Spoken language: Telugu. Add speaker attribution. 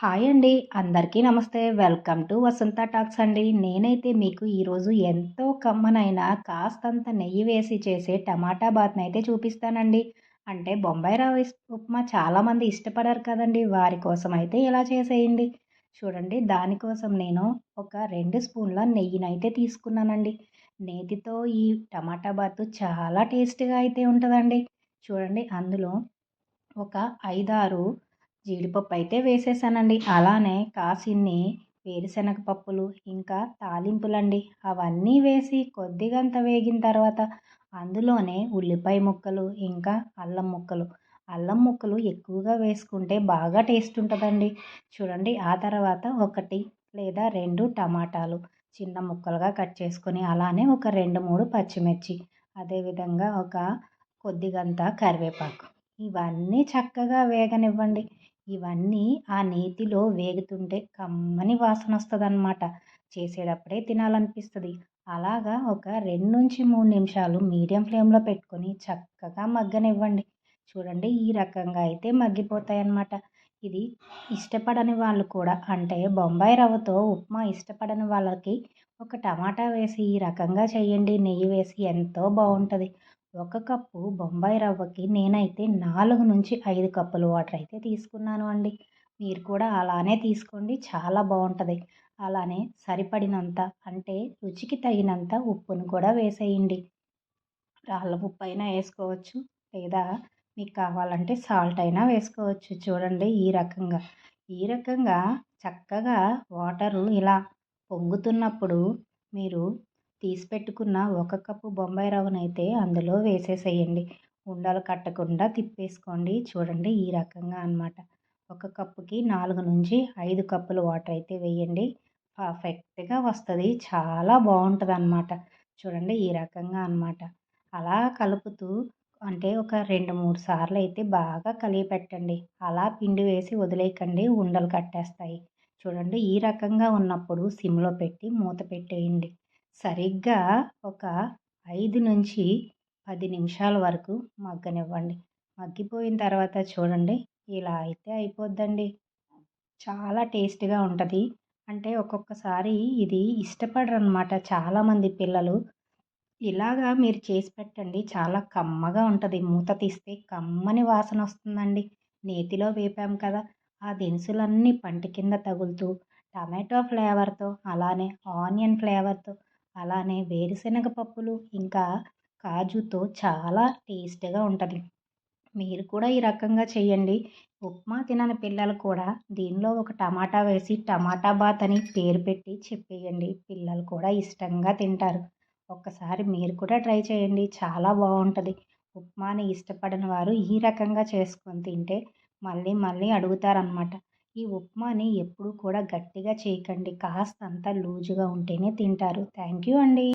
Speaker 1: హాయ్ అండి. అందరికీ నమస్తే. వెల్కమ్ టు వసంత టాక్స్ అండి. నేనైతే మీకు ఈరోజు ఎంతో కమ్మనైన కాస్తంత నెయ్యి వేసి చేసే టమాటా బాత్‌నైతే చూపిస్తానండి. అంటే బొంబాయి రవ్వ ఉప్మా చాలామంది ఇష్టపడరు కదండీ! వారి కోసం అయితే ఇలా చేసేయండి. చూడండి దానికోసం నేను ఒక 2 స్పూన్ల నెయ్యినైతే తీసుకున్నానండి. నేతితో ఈ టమాటా బాతు చాలా టేస్టీగా అయితే ఉంటదండి. చూడండి అందులో ఒక 5, 6 జీడిపప్పు అయితే వేసేసానండి. అలానే కాసిన్ని వేరుశనగ పప్పులు, ఇంకా తాలింపులండి. అవన్నీ వేసి కొద్దిగంత వేగిన తర్వాత అందులోనే ఉల్లిపాయ ముక్కలు, ఇంకా అల్లం ముక్కలు. అల్లం ముక్కలు ఎక్కువగా వేసుకుంటే బాగా టేస్ట్ ఉంటదండి. చూడండి ఆ తర్వాత 1 లేదా 2 టమాటాలు చిన్న ముక్కలుగా కట్ చేసుకొని, అలానే ఒక 2, 3 పచ్చిమిర్చి, అదేవిధంగా ఒక కొద్దిగంత కరివేపాకు. ఇవన్నీ చక్కగా వేగనివ్వండి. ఇవన్నీ ఆ నేతిలో వేగుతుంటే కమ్మని వాసనొస్తదనమాట. చేసేటప్పుడే తినాలనిపిస్తది. అలాగా ఒక 2-3 నిమిషాలు మీడియం ఫ్లేమ్‌లో పెట్టుకొని చక్కగా మగ్గనివ్వండి. చూడండి ఈ రకంగా అయితే మగ్గిపోతాయన్నమాట. ఇది ఇష్టపడని వాళ్ళు కూడా అంటే బొంబాయి రవ్వతో ఉప్మా ఇష్టపడని వాళ్ళకి ఒక టమాటా వేసి ఈ రకంగా చేయండి. నెయ్యి వేసి ఎంతో బావుంటది. ఒక కప్పు బొంబాయి రవ్వకి నేనైతే 4-5 కప్పులు వాటర్ అయితే తీసుకున్నాను అండి. మీరు కూడా అలానే తీసుకోండి చాలా బావుంటది. అలానే సరిపడినంత అంటే రుచికి తగినంత ఉప్పును కూడా వేసేయండి. రాళ్ళ ఉప్పైనా వేసుకోవచ్చు, లేదా మీకు కావాలంటే సాల్ట్ అయినా వేసుకోవచ్చు. చూడండి ఈ రకంగా చక్కగా వాటరు ఇలా పొంగుతున్నప్పుడు మీరు తీసి పెట్టుకున్న 1 కప్పు బొంబాయి రవ్వనైతే అందులో వేసేసేయండి. ఉండలు కట్టకుండా తిప్పేసుకోండి. చూడండి ఈ రకంగా అనమాట. 1 కప్పుకి 4-5 కప్పులు వాటర్ అయితే వేయండి. పర్ఫెక్ట్‌గా వస్తది. చాలా బావుంటదనమాట. చూడండి ఈ రకంగా అనమాట. అలా కలుపుతూ అంటే ఒక 2, 3 సార్లయితే బాగా కలియపెట్టండి. అలా పిండి వేసి వదిలేయకండి. ఉండలు కట్టేస్తాయి. చూడండి ఈ రకంగా ఉన్నప్పుడు సిమ్‌లో పెట్టి మూత పెట్టేయండి. సరిగ్గా ఒక 5-10 నిమిషాల వరకు మగ్గనివ్వండి. మగ్గిపోయిన తర్వాత చూడండి ఇలా అయితే అయిపోద్దండి. చాలా టేస్ట్‌గా ఉంటది. అంటే ఒక్కొక్కసారి ఇది ఇష్టపడరనమాట చాలామంది పిల్లలు. ఇలాగా మీరు చేసి పెట్టండి. చాలా కమ్మగా ఉంటది. మూత తీస్తే కమ్మని వాసనొస్తుందండి. నేతిలో వేపాం కదా! ఆ దినుసులన్నీ పంటి కింద తగులుతూ, టమాటో ఫ్లేవర్‌తో, అలానే ఆనియన్ ఫ్లేవర్‌తో, అలానే వేరుశనగ పప్పులు, ఇంకా కాజుతో చాలా టేస్ట్‌గా ఉంటది. మీరు కూడా ఈ రకంగా చేయండి. ఉప్మా తినని పిల్లలు కూడా దీనిలో ఒక టమాటా వేసి టమాటా బాత్ అని పేరు పెట్టి చెప్పేయండి. పిల్లలు కూడా ఇష్టంగా తింటారు. ఒక్కసారి మీరు కూడా ట్రై చేయండి. చాలా బావుంటది. ఉప్మాని ఇష్టపడని వారు ఈ రకంగా చేసుకొని తింటే మళ్ళీ మళ్ళీ అడుగుతారనమాట. ఈ ఉప్మాని ఎప్పుడూ కూడా గట్టిగా చేయకండి. కాస్తంత లూజుగా ఉంటేనే తింటారు. థ్యాంక్ యూ అండి.